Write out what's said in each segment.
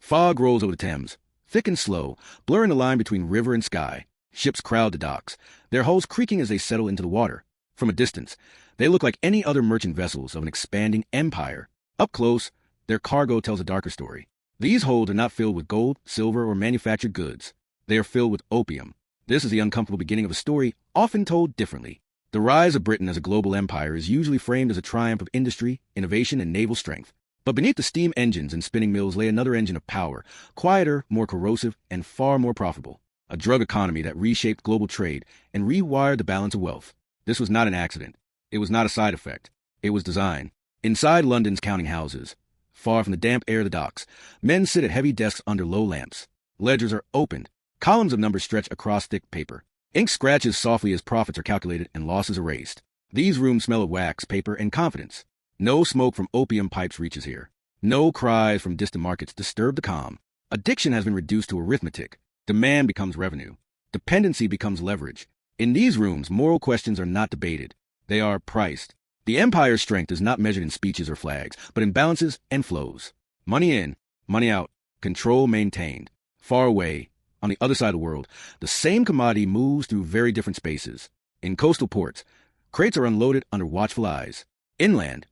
Fog rolls over the Thames, thick and slow, blurring the line between river and sky. Ships crowd the docks, their hulls creaking as they settle into the water. From a distance, they look like any other merchant vessels of an expanding empire. Up close, their cargo tells a darker story. These holds are not filled with gold, silver, or manufactured goods. They are filled with opium. This is the uncomfortable beginning of a story, often told differently. The rise of Britain as a global empire is usually framed as a triumph of industry, innovation, and naval strength. But beneath the steam engines and spinning mills lay another engine of power, quieter, more corrosive, and far more profitable. A drug economy that reshaped global trade and rewired the balance of wealth. This was not an accident. It was not a side effect. It was design. Inside London's counting houses, far from the damp air of the docks, men sit at heavy desks under low lamps. Ledgers are opened. Columns of numbers stretch across thick paper. Ink scratches softly as profits are calculated and losses erased. These rooms smell of wax, paper, and confidence. No smoke from opium pipes reaches here. No cries from distant markets disturb the calm. Addiction has been reduced to arithmetic. Demand becomes revenue. Dependency becomes leverage. In these rooms, moral questions are not debated. They are priced. The empire's strength is not measured in speeches or flags, but in balances and flows. Money in, money out, control maintained. Far away, on the other side of the world, the same commodity moves through very different spaces. In coastal ports, crates are unloaded under watchful eyes. Inland,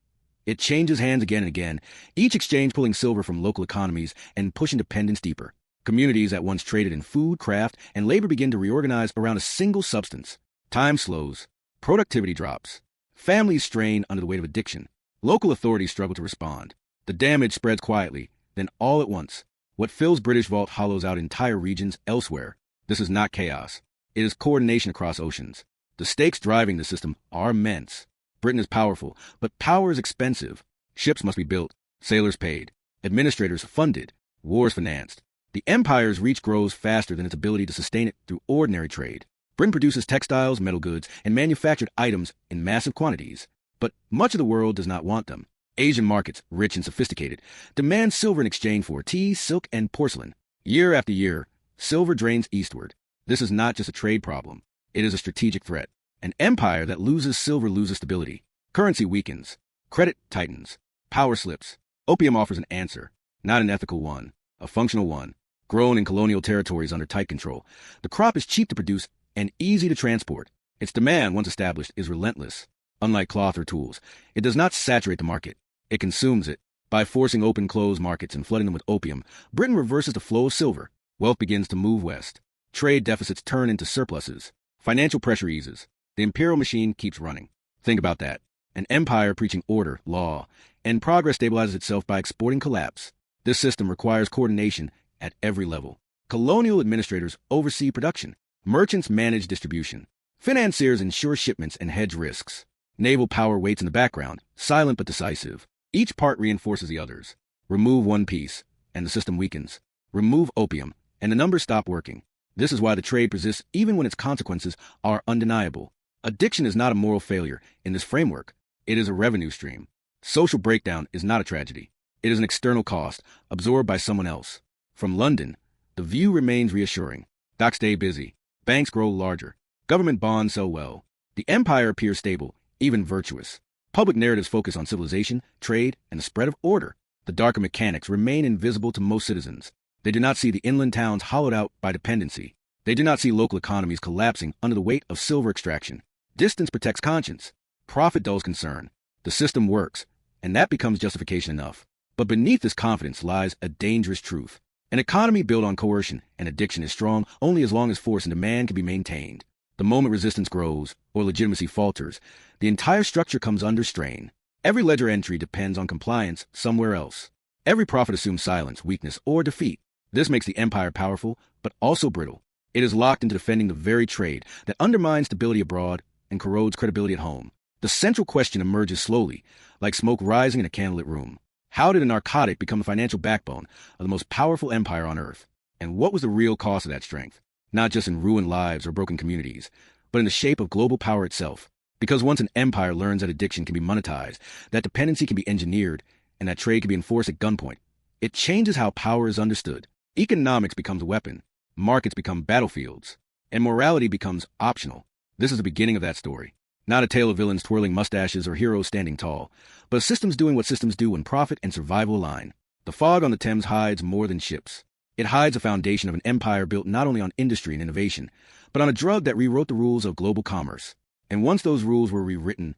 it changes hands again and again, each exchange pulling silver from local economies and pushing dependence deeper. Communities that once traded in food, craft, and labor begin to reorganize around a single substance. Time slows. Productivity drops. Families strain under the weight of addiction. Local authorities struggle to respond. The damage spreads quietly, then all at once. What fills British vault hollows out entire regions elsewhere. This is not chaos. It is coordination across oceans. The stakes driving the system are immense. Britain is powerful, but power is expensive. Ships must be built, sailors paid, administrators funded, wars financed. The empire's reach grows faster than its ability to sustain it through ordinary trade. Britain produces textiles, metal goods, and manufactured items in massive quantities, but much of the world does not want them. Asian markets, rich and sophisticated, demand silver in exchange for tea, silk, and porcelain. Year after year, silver drains eastward. This is not just a trade problem. It is a strategic threat. An empire that loses silver loses stability. Currency weakens. Credit tightens. Power slips. Opium offers an answer, not an ethical one, a functional one. Grown in colonial territories under tight control, the crop is cheap to produce and easy to transport. Its demand, once established, is relentless. Unlike cloth or tools, it does not saturate the market. It consumes it. By forcing open closed markets and flooding them with opium, Britain reverses the flow of silver. Wealth begins to move west. Trade deficits turn into surpluses. Financial pressure eases. The imperial machine keeps running. Think about that. An empire preaching order, law, and progress stabilizes itself by exporting collapse. This system requires coordination at every level. Colonial administrators oversee production. Merchants manage distribution. Financiers ensure shipments and hedge risks. Naval power waits in the background, silent but decisive. Each part reinforces the others. Remove one piece, and the system weakens. Remove opium, and the numbers stop working. This is why the trade persists even when its consequences are undeniable. Addiction is not a moral failure in this framework. It is a revenue stream. Social breakdown is not a tragedy. It is an external cost, absorbed by someone else. From London, the view remains reassuring. Docks stay busy. Banks grow larger. Government bonds sell well. The empire appears stable, even virtuous. Public narratives focus on civilization, trade, and the spread of order. The darker mechanics remain invisible to most citizens. They do not see the inland towns hollowed out by dependency. They do not see local economies collapsing under the weight of silver extraction. Distance protects conscience. Profit dulls concern. The system works, and that becomes justification enough. But beneath this confidence lies a dangerous truth. An economy built on coercion and addiction is strong only as long as force and demand can be maintained. The moment resistance grows, or legitimacy falters, the entire structure comes under strain. Every ledger entry depends on compliance somewhere else. Every profit assumes silence, weakness, or defeat. This makes the empire powerful, but also brittle. It is locked into defending the very trade that undermines stability abroad and corrodes credibility at home. The central question emerges slowly, like smoke rising in a candlelit room. How did a narcotic become the financial backbone of the most powerful empire on earth? And what was the real cost of that strength? Not just in ruined lives or broken communities, but in the shape of global power itself. Because once an empire learns that addiction can be monetized, that dependency can be engineered, and that trade can be enforced at gunpoint, it changes how power is understood. Economics becomes a weapon, markets become battlefields, and morality becomes optional. This is the beginning of that story. Not a tale of villains twirling mustaches or heroes standing tall, but systems doing what systems do when profit and survival align. The fog on the Thames hides more than ships. It hides a foundation of an empire built not only on industry and innovation, but on a drug that rewrote the rules of global commerce. And once those rules were rewritten,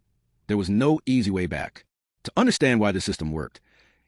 there was no easy way back. To understand why the system worked,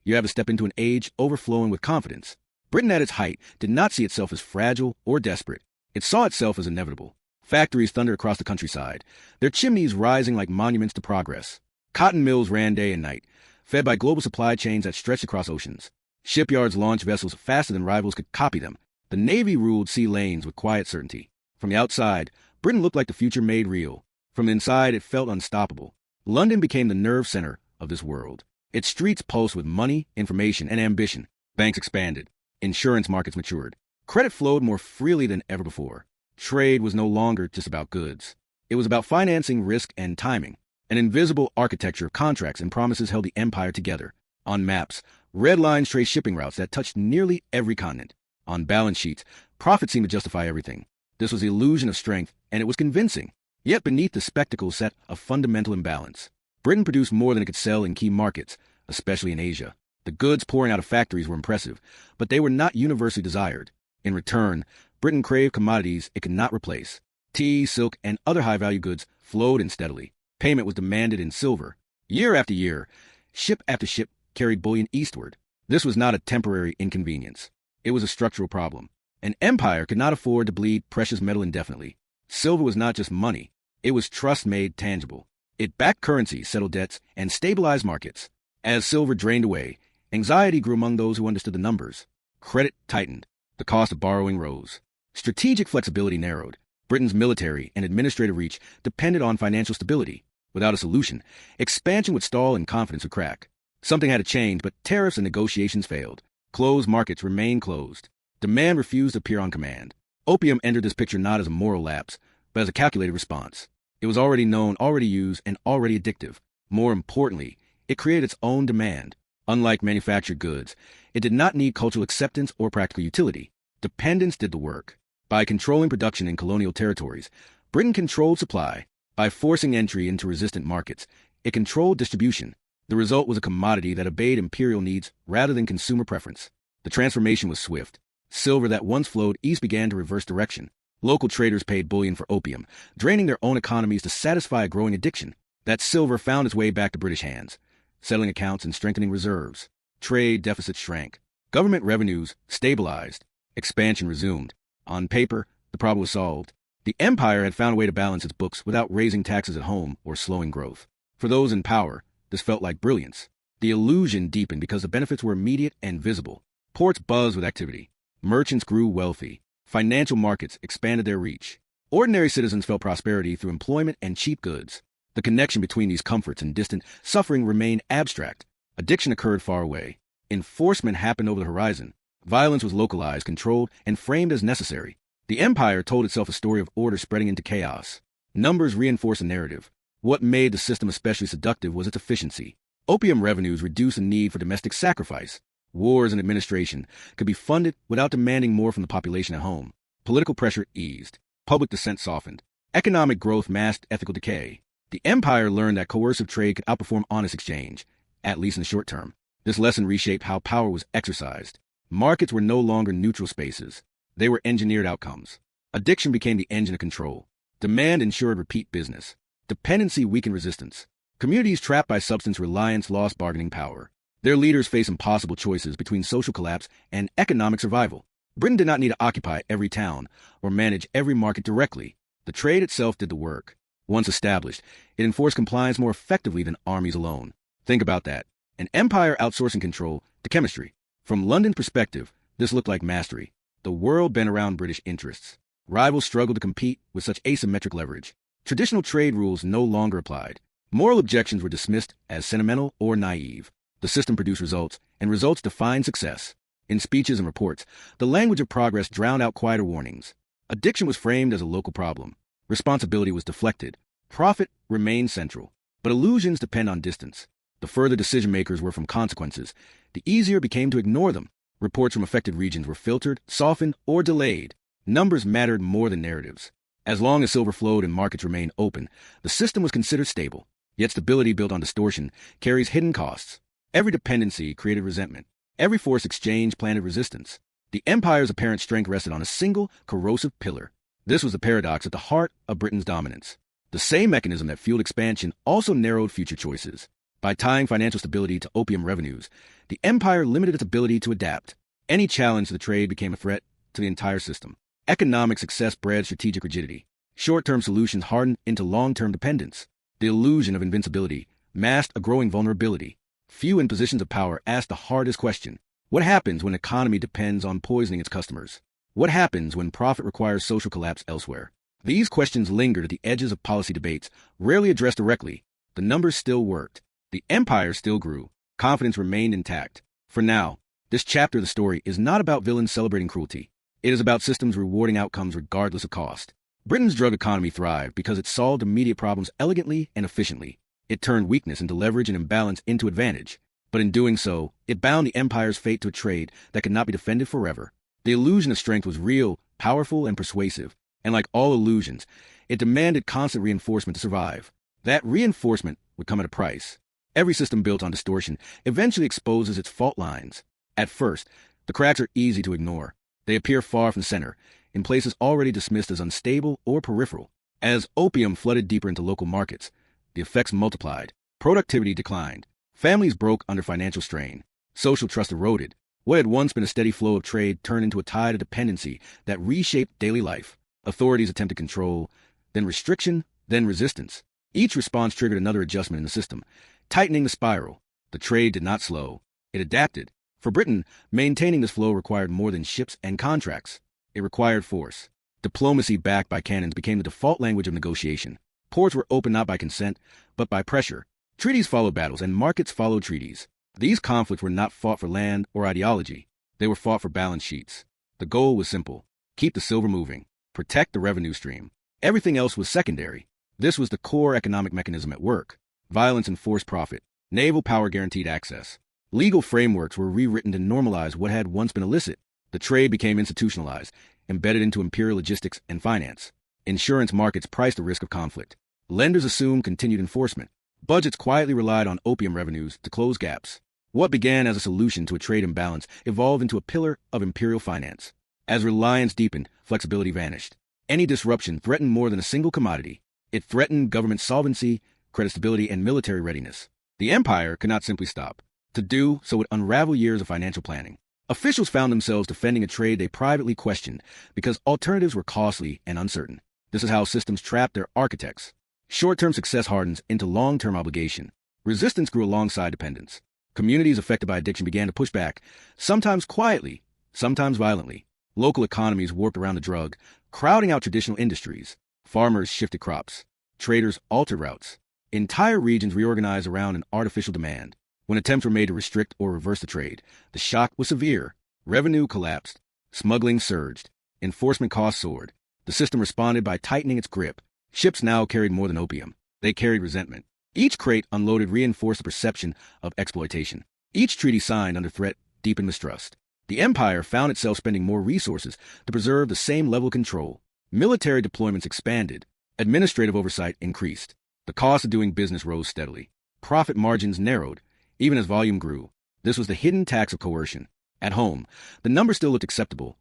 you have to step into an age overflowing with confidence. Britain at its height did not see itself as fragile or desperate. It saw itself as inevitable. Factories thundered across the countryside, their chimneys rising like monuments to progress. Cotton mills ran day and night, fed by global supply chains that stretched across oceans. Shipyards launched vessels faster than rivals could copy them. The Navy ruled sea lanes with quiet certainty. From the outside, Britain looked like the future made real. From the inside, it felt unstoppable. London became the nerve center of this world. Its streets pulsed with money, information, and ambition. Banks expanded. Insurance markets matured. Credit flowed more freely than ever before. Trade was no longer just about goods. It was about financing, risk, and timing. An invisible architecture of contracts and promises held the empire together. On maps, red lines traced shipping routes that touched nearly every continent. On balance sheets, profit seemed to justify everything. This was the illusion of strength, and it was convincing. Yet beneath the spectacle sat a fundamental imbalance. Britain produced more than it could sell in key markets, especially in Asia. The goods pouring out of factories were impressive, but they were not universally desired. In return, Britain craved commodities it could not replace. Tea, silk, and other high-value goods flowed in steadily. Payment was demanded in silver. Year after year, ship after ship carried bullion eastward. This was not a temporary inconvenience. It was a structural problem. An empire could not afford to bleed precious metal indefinitely. Silver was not just money. It was trust made tangible. It backed currency, settled debts, and stabilized markets. As silver drained away, anxiety grew among those who understood the numbers. Credit tightened. The cost of borrowing rose. Strategic flexibility narrowed. Britain's military and administrative reach depended on financial stability. Without a solution, expansion would stall and confidence would crack. Something had to change, but tariffs and negotiations failed. Closed markets remained closed. Demand refused to appear on command. Opium entered this picture not as a moral lapse, but as a calculated response. It was already known, already used, and already addictive. More importantly, it created its own demand. Unlike manufactured goods, it did not need cultural acceptance or practical utility. Dependence did the work. By controlling production in colonial territories, Britain controlled supply. By forcing entry into resistant markets, it controlled distribution. The result was a commodity that obeyed imperial needs rather than consumer preference. The transformation was swift. Silver that once flowed east began to reverse direction. Local traders paid bullion for opium, draining their own economies to satisfy a growing addiction. That silver found its way back to British hands, settling accounts and strengthening reserves. Trade deficits shrank. Government revenues stabilized. Expansion resumed. On paper, the problem was solved. The empire had found a way to balance its books without raising taxes at home or slowing growth. For those in power, this felt like brilliance. The illusion deepened because the benefits were immediate and visible. Ports buzzed with activity. Merchants grew wealthy. Financial markets expanded their reach. Ordinary citizens felt prosperity through employment and cheap goods. The connection between these comforts and distant suffering remained abstract. Addiction occurred far away. Enforcement happened over the horizon. Violence was localized, controlled, and framed as necessary. The empire told itself a story of order spreading into chaos. Numbers reinforced the narrative. What made the system especially seductive was its efficiency. Opium revenues reduced the need for domestic sacrifice. Wars and administration could be funded without demanding more from the population at home. Political pressure eased. Public dissent softened. Economic growth masked ethical decay. The empire learned that coercive trade could outperform honest exchange, at least in the short term. This lesson reshaped how power was exercised. Markets were no longer neutral spaces. They were engineered outcomes. Addiction became the engine of control. Demand ensured repeat business. Dependency weakened resistance. Communities trapped by substance reliance lost bargaining power. Their leaders faced impossible choices between social collapse and economic survival. Britain did not need to occupy every town or manage every market directly. The trade itself did the work. Once established, it enforced compliance more effectively than armies alone. Think about that. An empire outsourcing control to chemistry. From London's perspective, this looked like mastery. The world bent around British interests. Rivals struggled to compete with such asymmetric leverage. Traditional trade rules no longer applied. Moral objections were dismissed as sentimental or naive. The system produced results, and results defined success. In speeches and reports, the language of progress drowned out quieter warnings. Addiction was framed as a local problem. Responsibility was deflected. Profit remained central. But illusions depend on distance. The further decision-makers were from consequences, the easier it became to ignore them. Reports from affected regions were filtered, softened, or delayed. Numbers mattered more than narratives. As long as silver flowed and markets remained open, the system was considered stable. Yet stability built on distortion carries hidden costs. Every dependency created resentment. Every forced exchange planted resistance. The empire's apparent strength rested on a single, corrosive pillar. This was the paradox at the heart of Britain's dominance. The same mechanism that fueled expansion also narrowed future choices. By tying financial stability to opium revenues, the empire limited its ability to adapt. Any challenge to the trade became a threat to the entire system. Economic success bred strategic rigidity. Short-term solutions hardened into long-term dependence. The illusion of invincibility masked a growing vulnerability. Few in positions of power asked the hardest question. What happens when an economy depends on poisoning its customers? What happens when profit requires social collapse elsewhere? These questions lingered at the edges of policy debates, rarely addressed directly. The numbers still worked. The empire still grew. Confidence remained intact. For now, this chapter of the story is not about villains celebrating cruelty. It is about systems rewarding outcomes regardless of cost. Britain's drug economy thrived because it solved immediate problems elegantly and efficiently. It turned weakness into leverage and imbalance into advantage. But in doing so, it bound the empire's fate to a trade that could not be defended forever. The illusion of strength was real, powerful, and persuasive. And like all illusions, it demanded constant reinforcement to survive. That reinforcement would come at a price. Every system built on distortion eventually exposes its fault lines. At first, the cracks are easy to ignore. They appear far from the center, in places already dismissed as unstable or peripheral. As opium flooded deeper into local markets, the effects multiplied. Productivity declined. Families broke under financial strain. Social trust eroded. What had once been a steady flow of trade turned into a tide of dependency that reshaped daily life. Authorities attempted control, then restriction, then resistance. Each response triggered another adjustment in the system, tightening the spiral. The trade did not slow. It adapted. For Britain, maintaining this flow required more than ships and contracts. It required force. Diplomacy backed by cannons became the default language of negotiation. Ports were opened not by consent, but by pressure. Treaties followed battles, and markets followed treaties. These conflicts were not fought for land or ideology. They were fought for balance sheets. The goal was simple. Keep the silver moving. Protect the revenue stream. Everything else was secondary. This was the core economic mechanism at work. Violence enforced profit. Naval power guaranteed access. Legal frameworks were rewritten to normalize what had once been illicit. The trade became institutionalized, embedded into imperial logistics and finance. Insurance markets priced the risk of conflict. Lenders assumed continued enforcement. Budgets quietly relied on opium revenues to close gaps. What began as a solution to a trade imbalance evolved into a pillar of imperial finance. As reliance deepened, flexibility vanished. Any disruption threatened more than a single commodity. It threatened government solvency, credit stability, and military readiness. The empire could not simply stop. To do so would unravel years of financial planning. Officials found themselves defending a trade they privately questioned because alternatives were costly and uncertain. This is how systems trapped their architects. Short-term success hardens into long-term obligation. Resistance grew alongside dependence. Communities affected by addiction began to push back, sometimes quietly, sometimes violently. Local economies warped around the drug, crowding out traditional industries. Farmers shifted crops. Traders altered routes. Entire regions reorganized around an artificial demand. When attempts were made to restrict or reverse the trade, the shock was severe. Revenue collapsed. Smuggling surged. Enforcement costs soared. The system responded by tightening its grip. Ships now carried more than opium. They carried resentment. Each crate unloaded reinforced the perception of exploitation. Each treaty signed under threat deepened mistrust. The empire found itself spending more resources to preserve the same level of control. Military deployments expanded. Administrative oversight increased. The cost of doing business rose steadily. Profit margins narrowed, even as volume grew. This was the hidden tax of coercion. At home, the numbers still looked acceptable,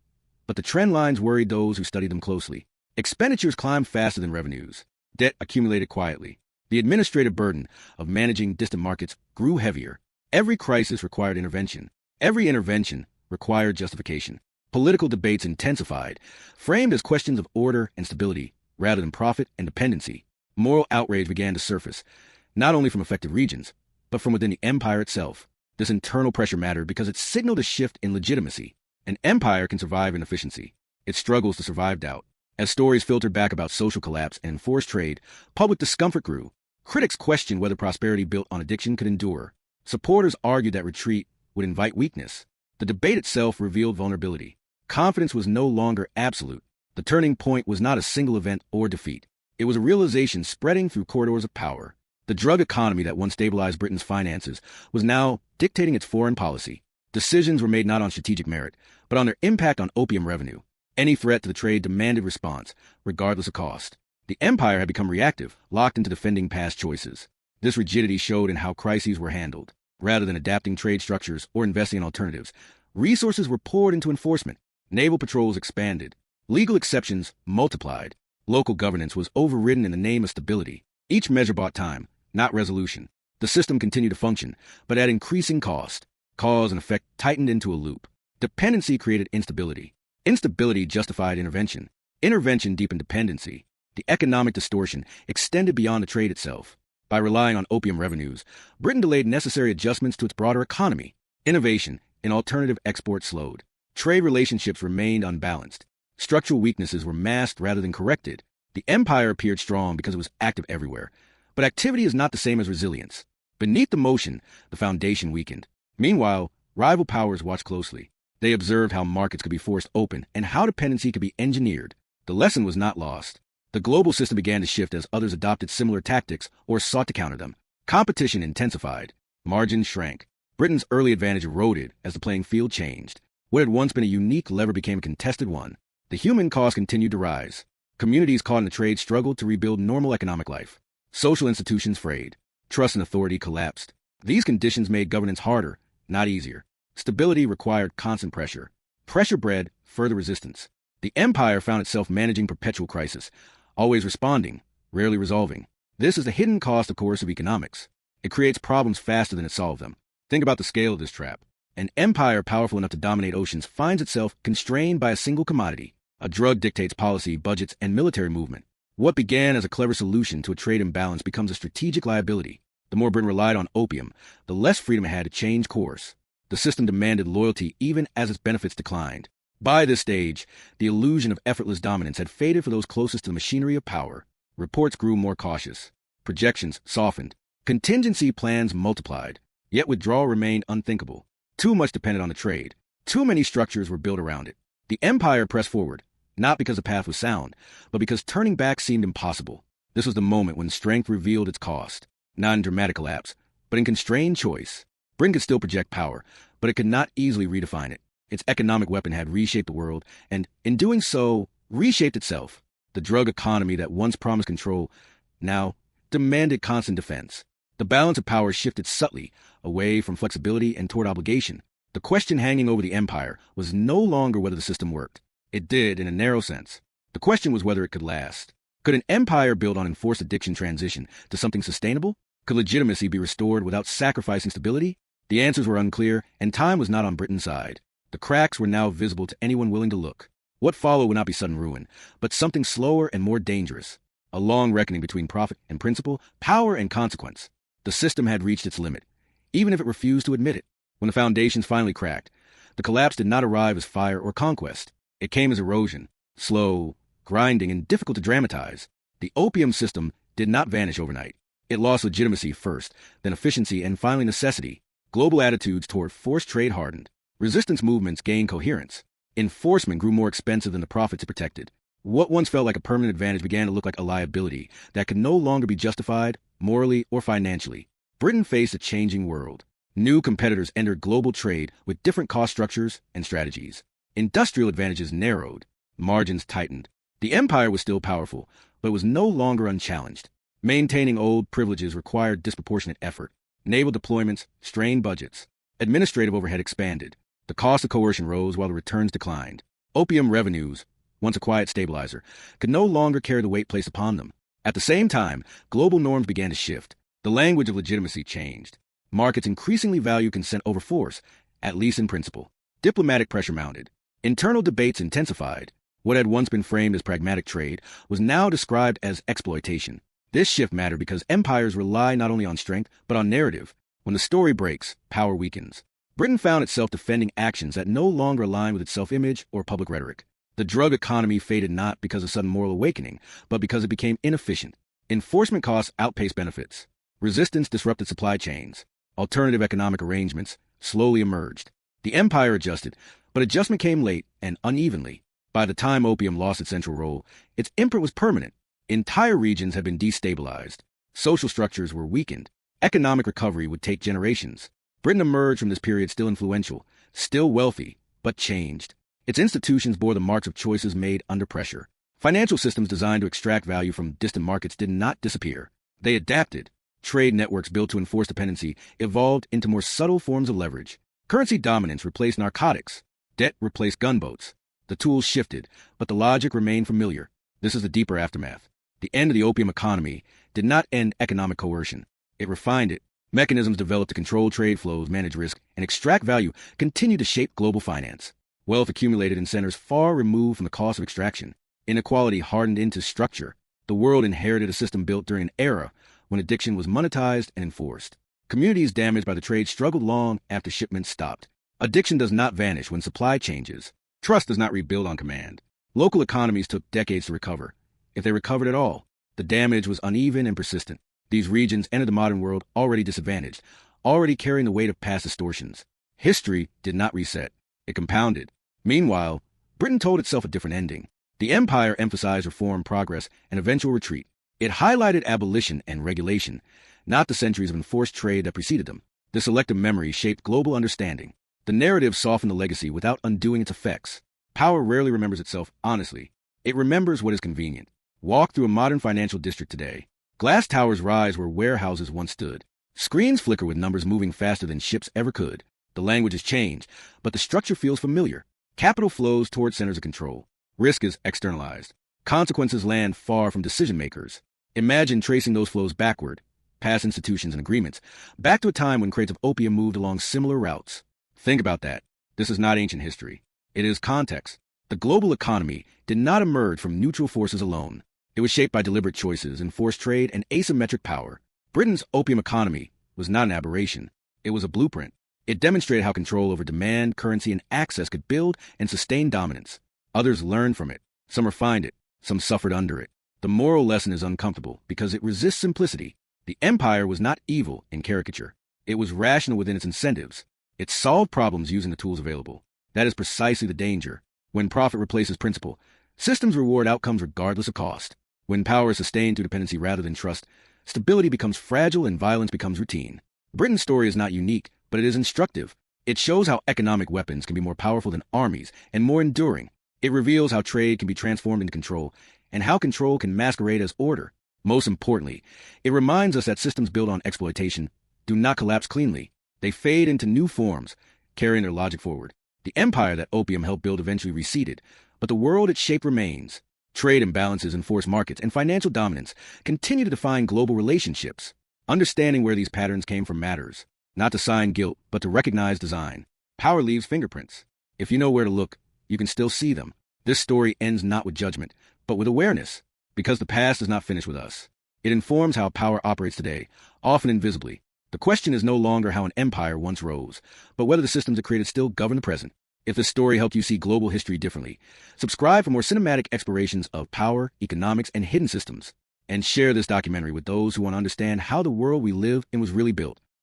but the trend lines worried those who studied them closely. Expenditures climbed faster than revenues. Debt accumulated quietly. The administrative burden of managing distant markets grew heavier. Every crisis required intervention. Every intervention required justification. Political debates intensified, framed as questions of order and stability rather than profit and dependency. Moral outrage began to surface, not only from affected regions, but from within the empire itself. This internal pressure mattered because it signaled a shift in legitimacy. An empire can survive inefficiency. It struggles to survive doubt. As stories filtered back about social collapse and enforced trade, public discomfort grew. Critics questioned whether prosperity built on addiction could endure. Supporters argued that retreat would invite weakness. The debate itself revealed vulnerability. Confidence was no longer absolute. The turning point was not a single event or defeat. It was a realization spreading through corridors of power. The drug economy that once stabilized Britain's finances was now dictating its foreign policy. Decisions were made not on strategic merit, but on their impact on opium revenue. Any threat to the trade demanded response, regardless of cost. The empire had become reactive, locked into defending past choices. This rigidity showed in how crises were handled. Rather than adapting trade structures or investing in alternatives, resources were poured into enforcement. Naval patrols expanded. Legal exceptions multiplied. Local governance was overridden in the name of stability. Each measure bought time, not resolution. The system continued to function, but at increasing cost. Cause and effect tightened into a loop. Dependency created instability. Instability justified intervention. Intervention deepened dependency. The economic distortion extended beyond the trade itself. By relying on opium revenues, Britain delayed necessary adjustments to its broader economy. Innovation in alternative exports slowed. Trade relationships remained unbalanced. Structural weaknesses were masked rather than corrected. The empire appeared strong because it was active everywhere. But activity is not the same as resilience. Beneath the motion, the foundation weakened. Meanwhile, rival powers watched closely. They observed how markets could be forced open and how dependency could be engineered. The lesson was not lost. The global system began to shift as others adopted similar tactics or sought to counter them. Competition intensified. Margins shrank. Britain's early advantage eroded as the playing field changed. What had once been a unique lever became a contested one. The human cost continued to rise. Communities caught in the trade struggled to rebuild normal economic life. Social institutions frayed. Trust and authority collapsed. These conditions made governance harder, not easier. Stability required constant pressure. Pressure bred further resistance. The empire found itself managing perpetual crisis, always responding, rarely resolving. This is the hidden cost of coercive economics. It creates problems faster than it solves them. Think about the scale of this trap. An empire powerful enough to dominate oceans finds itself constrained by a single commodity. A drug dictates policy, budgets, and military movement. What began as a clever solution to a trade imbalance becomes a strategic liability. The more Britain relied on opium, the less freedom it had to change course. The system demanded loyalty even as its benefits declined. By this stage, the illusion of effortless dominance had faded for those closest to the machinery of power. Reports grew more cautious. Projections softened. Contingency plans multiplied. Yet withdrawal remained unthinkable. Too much depended on the trade. Too many structures were built around it. The empire pressed forward, not because the path was sound, but because turning back seemed impossible. This was the moment when strength revealed its cost, not in dramatic collapse, but in constrained choice. Britain could still project power, but it could not easily redefine it. Its economic weapon had reshaped the world, and, in doing so, reshaped itself. The drug economy that once promised control now demanded constant defense. The balance of power shifted subtly, away from flexibility and toward obligation. The question hanging over the empire was no longer whether the system worked. It did in a narrow sense. The question was whether it could last. Could an empire built on enforced addiction transition to something sustainable? Could legitimacy be restored without sacrificing stability? The answers were unclear, and time was not on Britain's side. The cracks were now visible to anyone willing to look. What followed would not be sudden ruin, but something slower and more dangerous. A long reckoning between profit and principle, power and consequence. The system had reached its limit, even if it refused to admit it. When the foundations finally cracked, the collapse did not arrive as fire or conquest. It came as erosion, slow, grinding, and difficult to dramatize. The opium system did not vanish overnight. It lost legitimacy first, then efficiency, and finally necessity. Global attitudes toward forced trade hardened. Resistance movements gained coherence. Enforcement grew more expensive than the profits it protected. What once felt like a permanent advantage began to look like a liability that could no longer be justified, morally or financially. Britain faced a changing world. New competitors entered global trade with different cost structures and strategies. Industrial advantages narrowed. Margins tightened. The empire was still powerful, but it was no longer unchallenged. Maintaining old privileges required disproportionate effort. Naval deployments strained budgets. Administrative overhead expanded. The cost of coercion rose while the returns declined. Opium revenues, once a quiet stabilizer, could no longer carry the weight placed upon them. At the same time, global norms began to shift. The language of legitimacy changed. Markets increasingly value consent over force, at least in principle. Diplomatic pressure mounted. Internal debates intensified. What had once been framed as pragmatic trade was now described as exploitation. This shift mattered because empires rely not only on strength, but on narrative. When the story breaks, power weakens. Britain found itself defending actions that no longer aligned with its self-image or public rhetoric. The drug economy faded not because of sudden moral awakening, but because it became inefficient. Enforcement costs outpaced benefits. Resistance disrupted supply chains. Alternative economic arrangements slowly emerged. The empire adjusted, but adjustment came late and unevenly. By the time opium lost its central role, its imprint was permanent. Entire regions had been destabilized. Social structures were weakened. Economic recovery would take generations. Britain emerged from this period still influential, still wealthy, but changed. Its institutions bore the marks of choices made under pressure. Financial systems designed to extract value from distant markets did not disappear. They adapted. Trade networks built to enforce dependency evolved into more subtle forms of leverage. Currency dominance replaced narcotics. Debt replaced gunboats. The tools shifted, but the logic remained familiar. This is the deeper aftermath. The end of the opium economy did not end economic coercion. It refined it. Mechanisms developed to control trade flows, manage risk, and extract value continue to shape global finance. Wealth accumulated in centers far removed from the cost of extraction. Inequality hardened into structure. The world inherited a system built during an era when addiction was monetized and enforced. Communities damaged by the trade struggled long after shipments stopped. Addiction does not vanish when supply changes. Trust does not rebuild on command. Local economies took decades to recover. If they recovered at all, the damage was uneven and persistent. These regions entered the modern world already disadvantaged, already carrying the weight of past distortions. History did not reset. It compounded. Meanwhile, Britain told itself a different ending. The empire emphasized reform, progress, and eventual retreat. It highlighted abolition and regulation, not the centuries of enforced trade that preceded them. This selective memory shaped global understanding. The narrative softened the legacy without undoing its effects. Power rarely remembers itself honestly. It remembers what is convenient. Walk through a modern financial district today. Glass towers rise where warehouses once stood. Screens flicker with numbers moving faster than ships ever could. The language has changed, but the structure feels familiar. Capital flows toward centers of control. Risk is externalized. Consequences land far from decision makers. Imagine tracing those flows backward, past institutions and agreements, back to a time when crates of opium moved along similar routes. Think about that. This is not ancient history. It is context. The global economy did not emerge from neutral forces alone. It was shaped by deliberate choices, enforced trade, and asymmetric power. Britain's opium economy was not an aberration. It was a blueprint. It demonstrated how control over demand, currency, and access could build and sustain dominance. Others learned from it. Some refined it. Some suffered under it. The moral lesson is uncomfortable because it resists simplicity. The empire was not evil in caricature. It was rational within its incentives. It solved problems using the tools available. That is precisely the danger. When profit replaces principle, systems reward outcomes regardless of cost. When power is sustained through dependency rather than trust, stability becomes fragile and violence becomes routine. Britain's story is not unique, but it is instructive. It shows how economic weapons can be more powerful than armies and more enduring. It reveals how trade can be transformed into control and how control can masquerade as order. Most importantly, it reminds us that systems built on exploitation do not collapse cleanly. They fade into new forms, carrying their logic forward. The empire that opium helped build eventually receded, but the world it shaped remains. Trade imbalances, enforced markets, and financial dominance continue to define global relationships. Understanding where these patterns came from matters. Not to sign guilt, but to recognize design. Power leaves fingerprints. If you know where to look, you can still see them. This story ends not with judgment, but with awareness. Because the past is not finished with us. It informs how power operates today, often invisibly. The question is no longer how an empire once rose, but whether the systems it created still govern the present. If this story helped you see global history differently, subscribe for more cinematic explorations of power, economics, and hidden systems. And share this documentary with those who want to understand how the world we live in was really built.